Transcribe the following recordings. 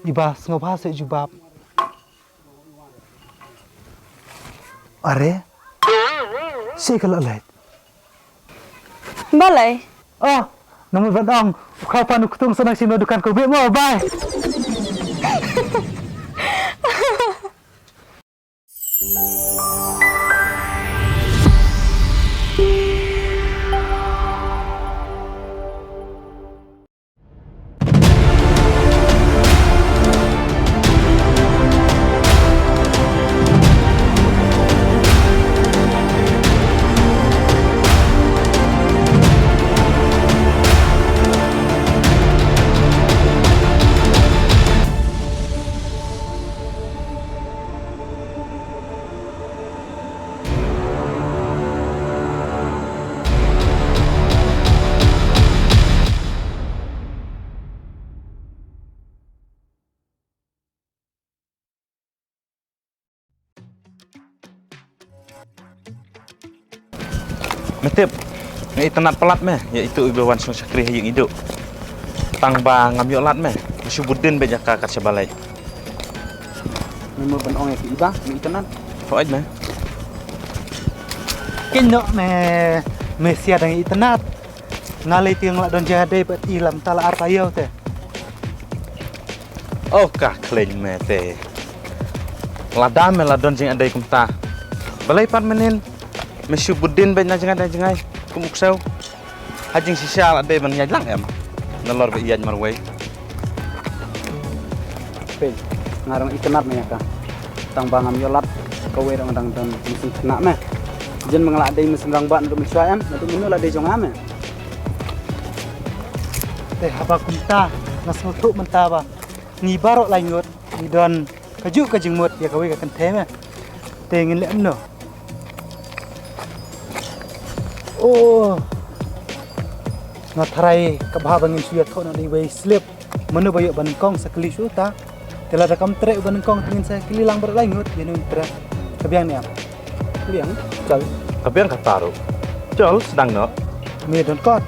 Iba ngobha se jubab. Are? Si kalau lain. Balai. Oh, namun bandang. Kapan kutung senang sino dukan ko be mo, bye. Metip, ngai tenat pelat meh, iaitu ibawan sung sakri yang hidup. Tang bang ngambil lat meh, musuh budin banyak kakak sebalai. Memang penong yang iba, mi tenan. Foaj meh. Kino me sia dang itenat. Ngalai tiang lak don jade pat ilam tala artayau teh. Oh kah kleng meh teh. Ladam meh ladon jing adai kumta. Balai pan menin. Mesu budin banyak jengai kumuksau. Hajing sisa adai ban nyajlang em. Nelor be iyan marwai. Pe, ngarang ikenat meh ka. Tang bangam yolat kowe dang mesin kena meh. Jen mengelak adai mesin rangbat untuk mensuayam, untuk menu lah adai jongam meh. Teh apa kunta nas ngutuk menta ba. Ni barok langut ni don kaju kajengmut ya kawe ka kenthe meh. Teh ngin lem no. Oh, ngatrai kabhabangin suya thon di way slip menu bayo banengkong sakli suta tela rakam trek banengkong tingin saya kelilang berlangut ya nun tra kabiang ni am kabiang chal Tapi yang kataru. Jol sedang no. me don kot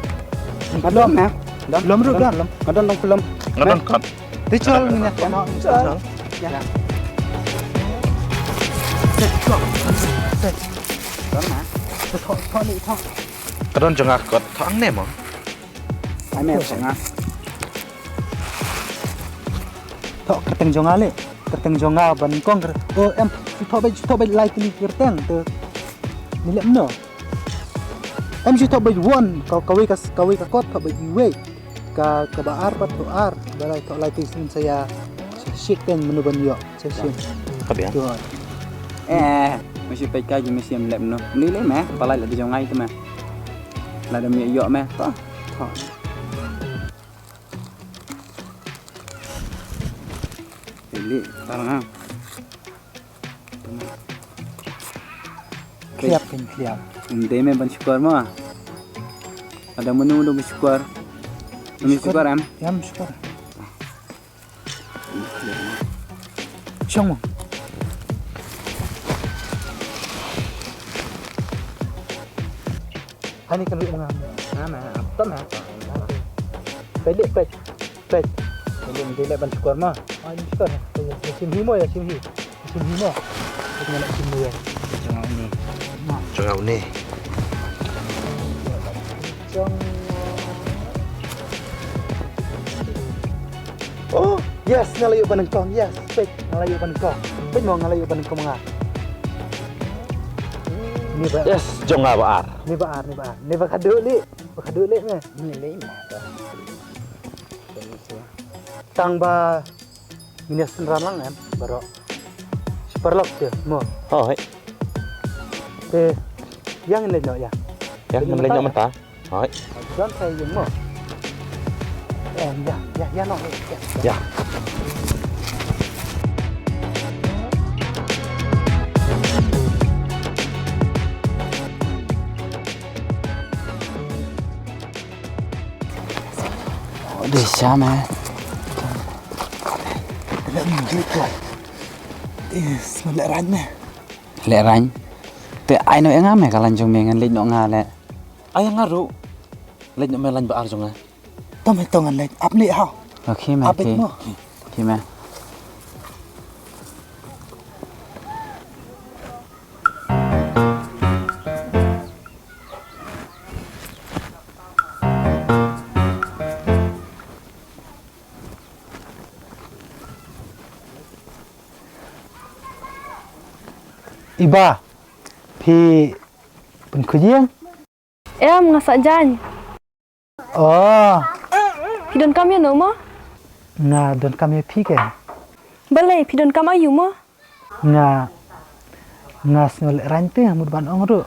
Ngadon meh. lom ru dan lom Ngadon dong film. Ngadon kot. ti chal minyak kama chal Ya. set chal set Don meh. thon ni thon Kadon jengah kot. Thang ne mo. Ai meh sengah. thọ kerteng jonga banengkong oh em thọ bai lai kli kerteng te ni lem no em thọ bai won kawe ka kot thọ bai we ka baar pat to ar balai thọ lai tin saya shit pen menu ban yo session Kabiang. tu Mesti pe kaji mesti em lem no. Ni le meh, palai lah di jongai tu meh. Lah ada mi yo meh. Toh. Ini tarang. kliap. Inde meh ban syukur mah. Ada menu untuk syukur. Menu syukur em. Yam syukur Syong Hani kan lu mengambil. Meh, apa meh? Pedek. Jadi mesti ban syukur mah. Ah, ini syukur. Sim himo ya, sim himo. Dengan nak sim ya. Jangan ini. Jengah ni. Oh, yes, ngalayu panengkong. Yes, pek ngalayu panengkong. Pek mau ngalayu panengkong ngah. Ni ba? Yes, jengah baar. Ni baar. Ni bakaduk li. Meh. Ni le meh. Tang ba minyak senralang em barok. Superlok tu mo. Oh, hai. Te yang le no ya. Yang namanya nyok mentah. Hai. Jangan saya yang mo. Ya no. Ya. Desa meh. Semua ran meh. Lek rany. Te ai no yang ame kalan jong mengan lek no ngale. Ayang ngaru. Lek nyok melan baar jengah. Tao mày tao ngần lên áp lệ hao Oke meh. áp bích mo Oke meh. Iba, Phiเป็นคุยยัง Em ngasak jan. Oh, Pidon kam ya no mo? nga don kami Phi ke. Balai pidon kam ayu mo? Nga snol rante amud ban ong ru.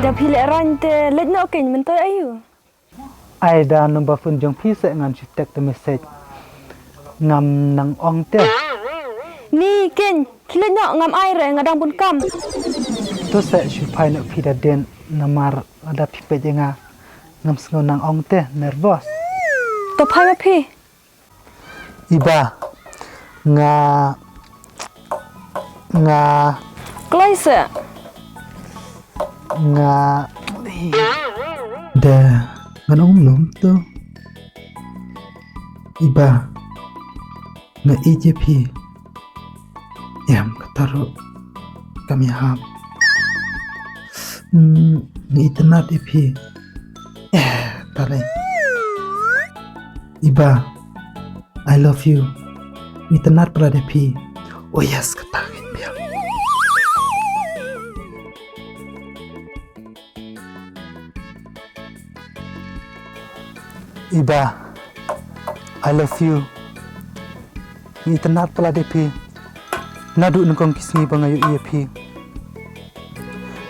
Da pile ran te let no ken mentoy ayu. Ai da number phone jong Phi se ngan chitek the message. Ngam nang ong te. Ni ken kile no ngam ai re ngadang pun kam. To se shu phai no Phi da den namar ada Phi pe jenga. Ngam snol nang ong te nervous. To phai ma phi. Iba, nga Kloi se. nga da nganong lom to iba nga EJP yam kataro kami ham nga internet EP tare iba I love you internet prade EP oh yes katagin biya Iba, I love you. Ni tenat pala depi. Nadu nungkong kisngi bangayo iya pi.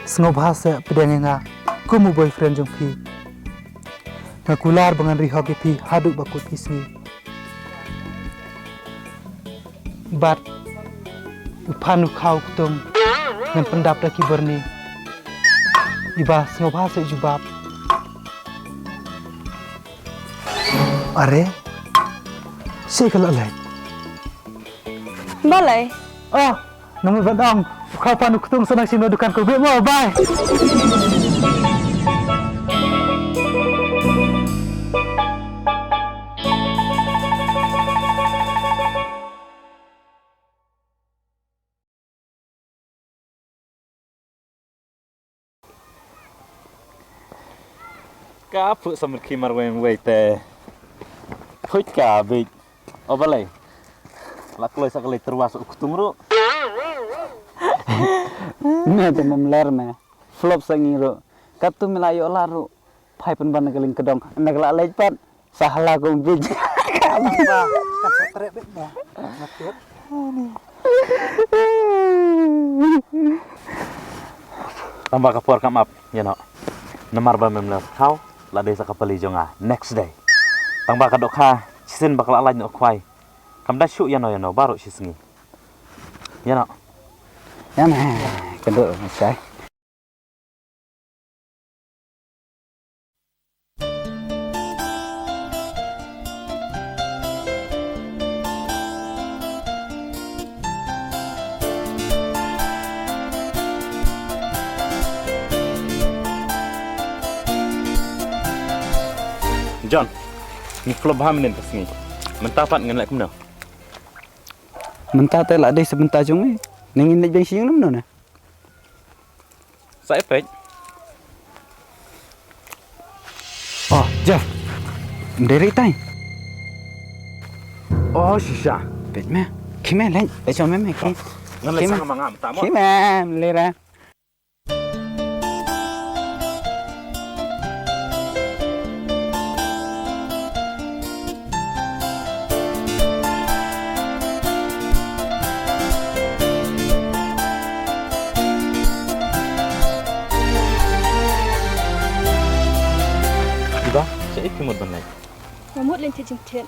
Sengo bahasa pedang nga kumu boyfriend jong pi. Ngakular bangan rihog pi hadu bakut kisngi. Bat upanu kau kutung ngan pendap daki berni. Iba sengo bahasa jubab. Are, saya kalau lain. Balai. Oh, nama badang. Kau panu kutung senang sino dukan kau mo. Bye. Kapu sambil kimar weng te. Hoi ka big. Oh balai. Lakloi sakali terwasuk kutung ru. Me te memler me. Flop sangi ro. Katu milayo laru. Pai pun ban galing kedong. Nagla lepat. Sahala ko bridge. Kan setrek bet dah. Ngatut. Tambah kapur kam up, ya no. Namar ba memler kau la desa kapali jonga next day. Tambah kadok ha, sisin bakal alaj no kwai. Kam da shu ya no baru sisngi. Ya no. Ya me. Kedok masai. John, ni klub ha menen pasngi. Mentapat ngan lek kumno. Mentah te la dei sebentar jong ni. Ningin nek beng siung namno na. Sa efek. Oh, Jeff. Mderi tai. Oh, shisha. Bet me. Kime lain. Bet cho me ki. Ngan lek sang mangam ta mo. Kime lera. Iba, sa ikimod ban lek. Ngamut len jing chen.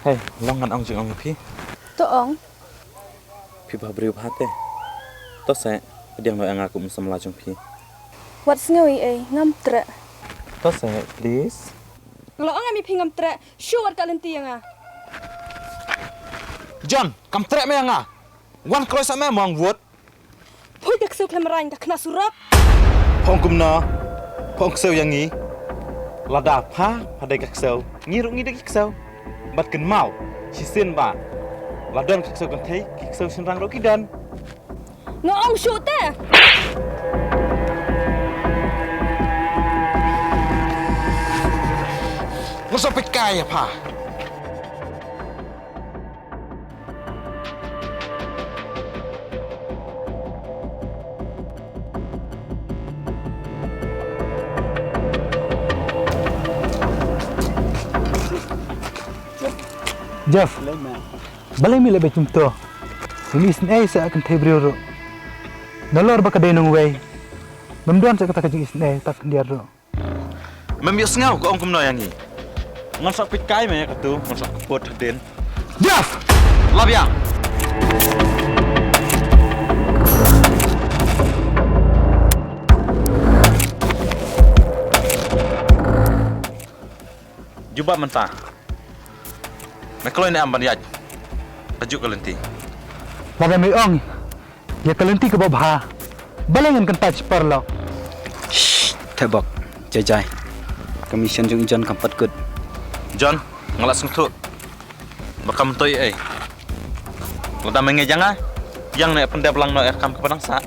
Hey, long ngan ong jing ong pi. To ong. Pi ba briu hate. To sa pediang no ang aku musam lajong pi. Wat ngawi ngam tre. To sa please. Lo ong ami pingam tre. Sure ka lenti nga. John, kam trek me nga. Wan kroy sa me mong wot. Poi dak su klemarain dak kena surap. Phong kumna. Phong sel yang ni. Lada pa pada kaksau. Ngiruk ngi dak kaksau. Bat ken mau. Sisin ba. Ladon kaksau kan thei, kaksau senrang rokidan. Ngo ong shu te. Ngso pekai apa? Jeff, Lấy mẹ. balai mi lebe cumto. Ini isin sa akan tebrio. Nalor ba kadai nung way. Memduan sa kata kajing isin tak dia ro. Memius ngau ko ong kumno yang ni. Ngon sok pikai me ka tu, ngon sok keput den. Jeff! Lab yang. Juba mentah. Mekloi ni amban yaj. Tajuk kelenti. Pada mi ong. Ya kalenti ke babha. Balai ngan kan touch perlo. Thebok. Jai. Commission jung John kampat good. John, ngalas ngutu. Bakam toi ai. Lada menge janga. Yang ne pendap lang no kam ke padang sa.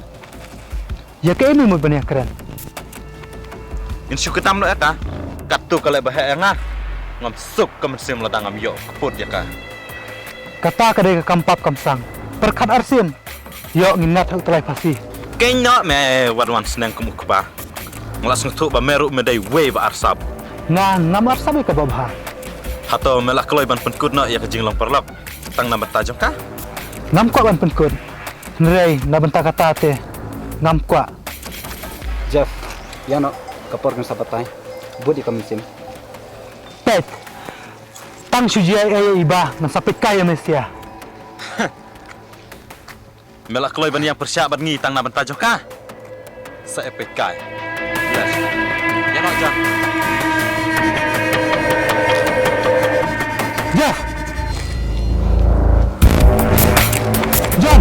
Ya ke ini mo banyak keren. Insyu ketam no eta. Katu kale bahaya nga. Ngam suk kam sim lada ngam yo keput ya ka. Kata kadai ke kampap kamsang. Perkat arsin. Yo nginat hak telai pasti. Keng no me wadwan seneng kumuk ba. Ngalas ngutu ba meru medai we ba arsap. Nah, namar sabi ke babha. Hato melak keloi ban penkud no ya ke jinglong perlap. Tang nama tajong ka. Ngam kwa ban penkun. Nerai na benta kata te. Ngam kwa. Jeff. Yano kapor kan sabatai. Buat di commission. Pet. Tang suji ay iba nang sapit kaya mesia. Melak keloi ban yang persyabat ngi tang nama tajong ka. Sa epek kai. Yes. Ya no John. Jeff! John!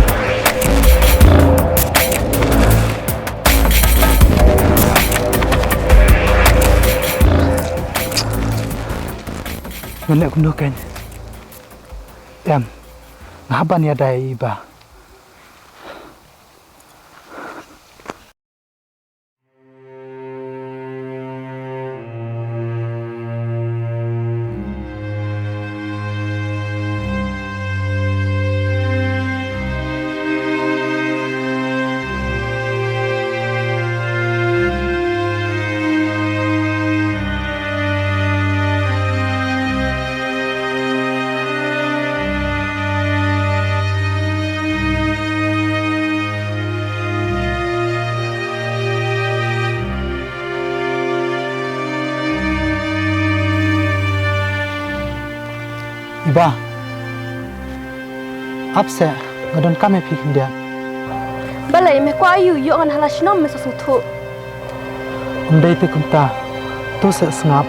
Ngelak kundukan. Ngaban ya dai iba. Iba, apse ngadon kami pikin dia. Balai me ko ayu yo ngan halas nom me sosung thu. Umdai te kumta, tu se sengap.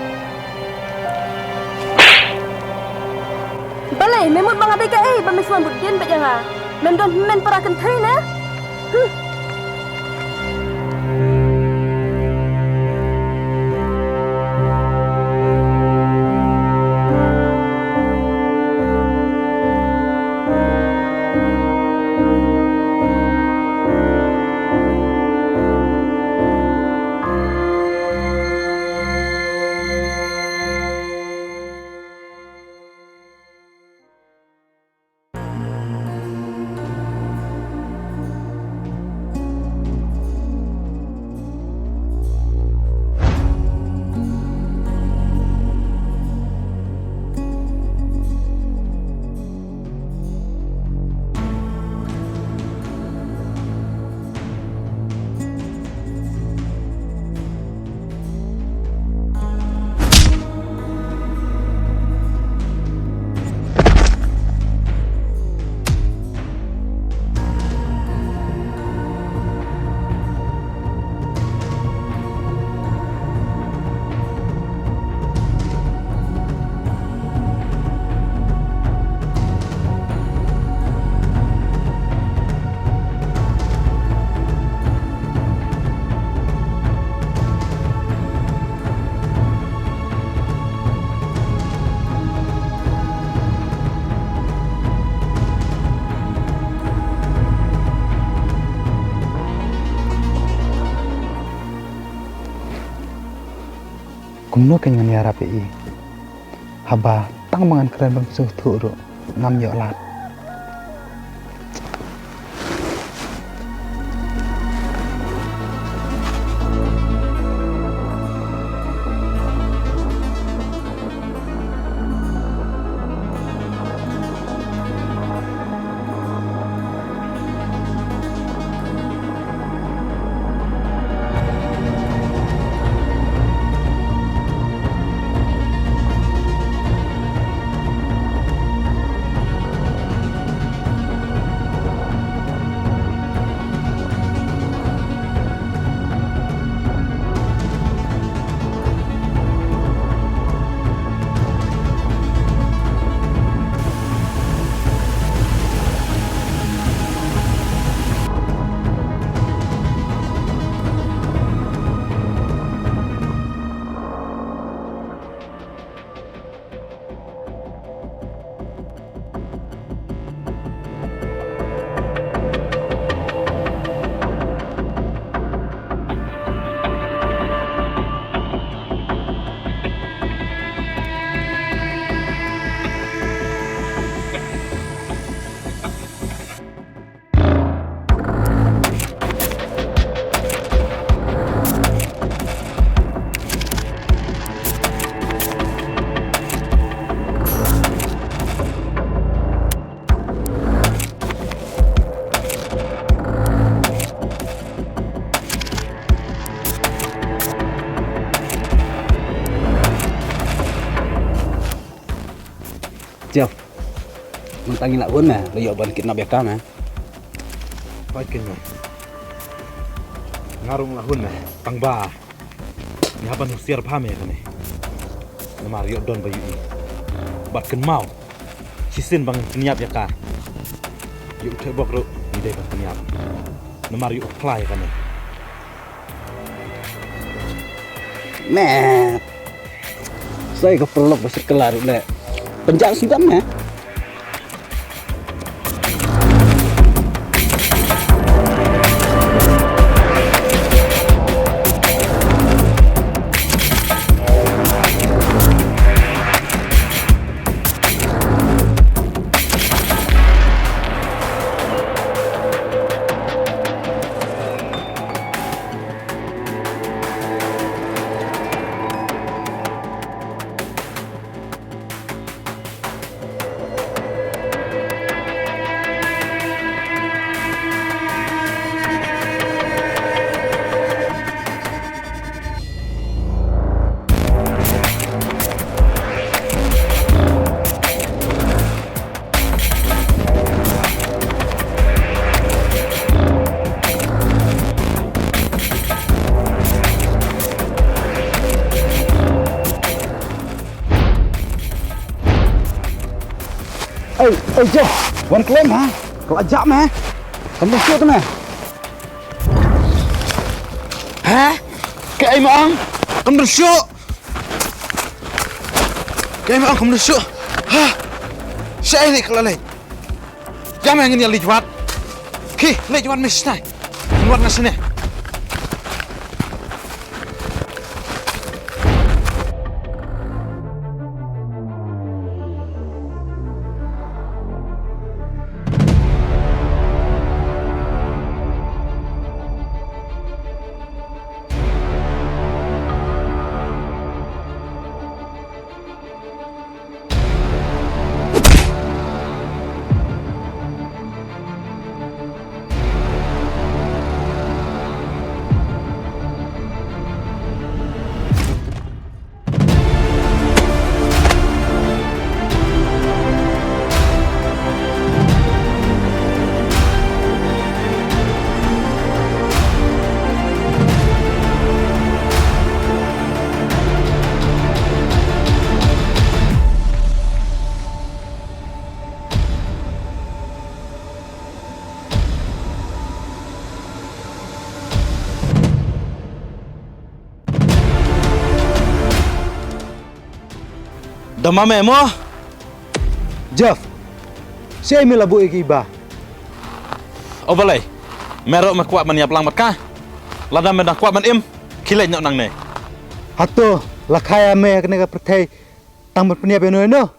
Balai me mut bang adai ka ba me suan budien ba janga. Mem don men para kan thai na. Kumno kenyan ya rapi i. Haba tang mangan keren bang suh turu ngam yo lat. Mentang nak pun lo yo ban kidnap ya kan Baik ni. Ngarung lahun tang ba. Ni haban usiar phame kan ni. Namar yo don bayu ni. Bat ken mau. Sisin bang niap ya ka. Yo thebok ro ni dei bang niap. Namar yo apply kan ni. Meh. Saya keperlok besar kelar le. Penjak sidam meh. Jeff, wan klaim ha. Kau ajak meh. Kamu syuk tu meh. Ha? Cái em ăn không được sợ. Cái em ăn không được sợ. Ha? Sẽ đi kalau leh. Jangan ingin yang lihat. Ki, lihat mis nai. Buat nasi ni. Dama memo. Jeff, saya mila bu ikiba. Oh balai. Merok makuat maniap lang matkah. Ladam medah kuat man im. Kilai nyok nang ne. Hato lakaya me kena pertai tang men peniap eno eno.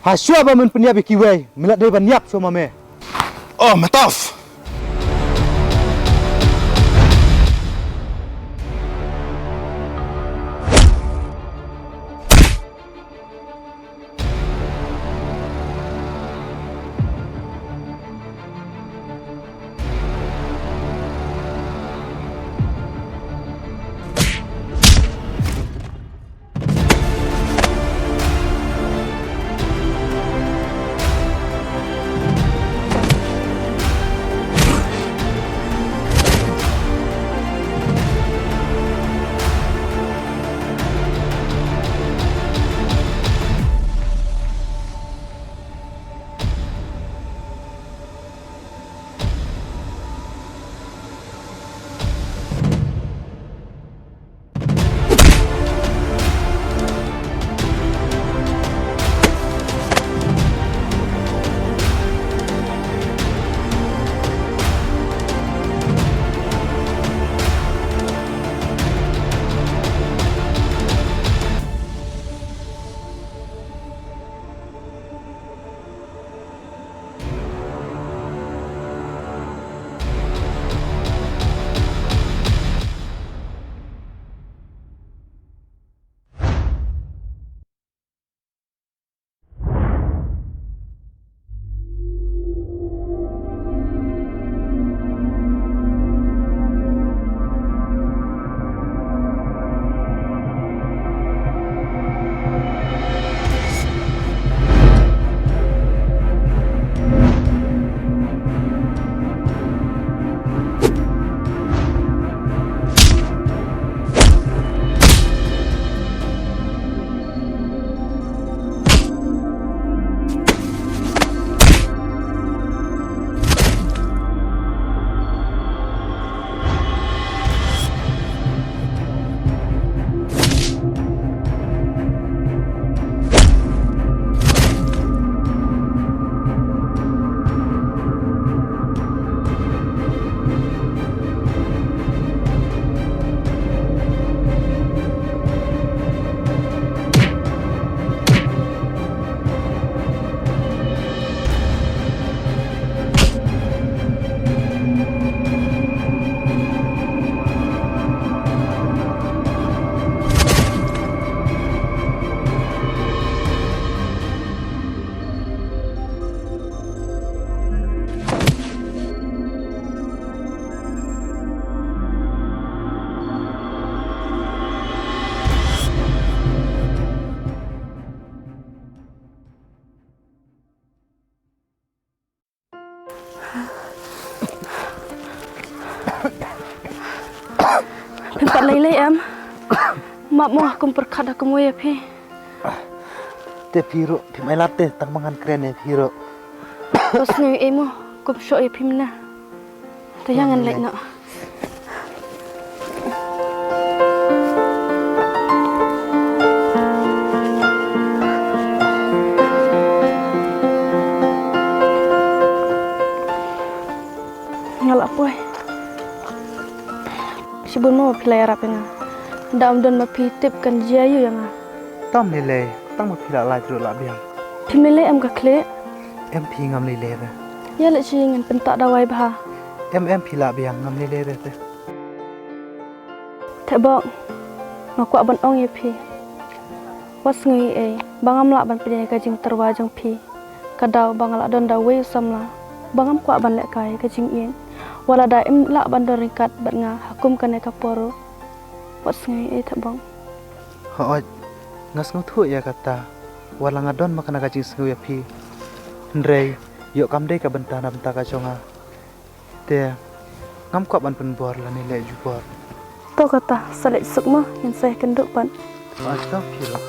Hasua ba men peniap ikiwai, milat dei ban yap sama me. Oh, mataf. Tempat lele em. Mak mau aku perkat aku mau ya pi. Te piro pi mai latte tang mangan keren ya piro. Bos ngai emo kum syok ya pi mana. Tu jangan lek nak. Ngalak puai. Si bun mau pilih Arab yang Dam don ma pi tip kan jayu yang Tam lele tang ma pila lai tru la biang. Pi mele em ka kle. Em pi ngam lele re. Ya lek si ngan pentak dawai bah. Em pila biang ngam lele re te. Tak bok. Ngaku aban ong ya pi. Was ngai bangam lak ban penya ka jing terwa jang pi. Kadau bangalak don dawai samla. Bangam ku aban lek kai ka jing ien. Wala da em lak ban don ringkat bat nga hakum kan ka poro. Was ngai tak bong. Ho ngas nguthu ya kata. Wala ngadon makana ka jing sengu ya pi. Ndrei yo kam dei ka bentana benta ka chonga. Te ngam ku ban pen bor la ni le ju bor. To kata salek sukma yang saya kenduk ban. Astagfirullah.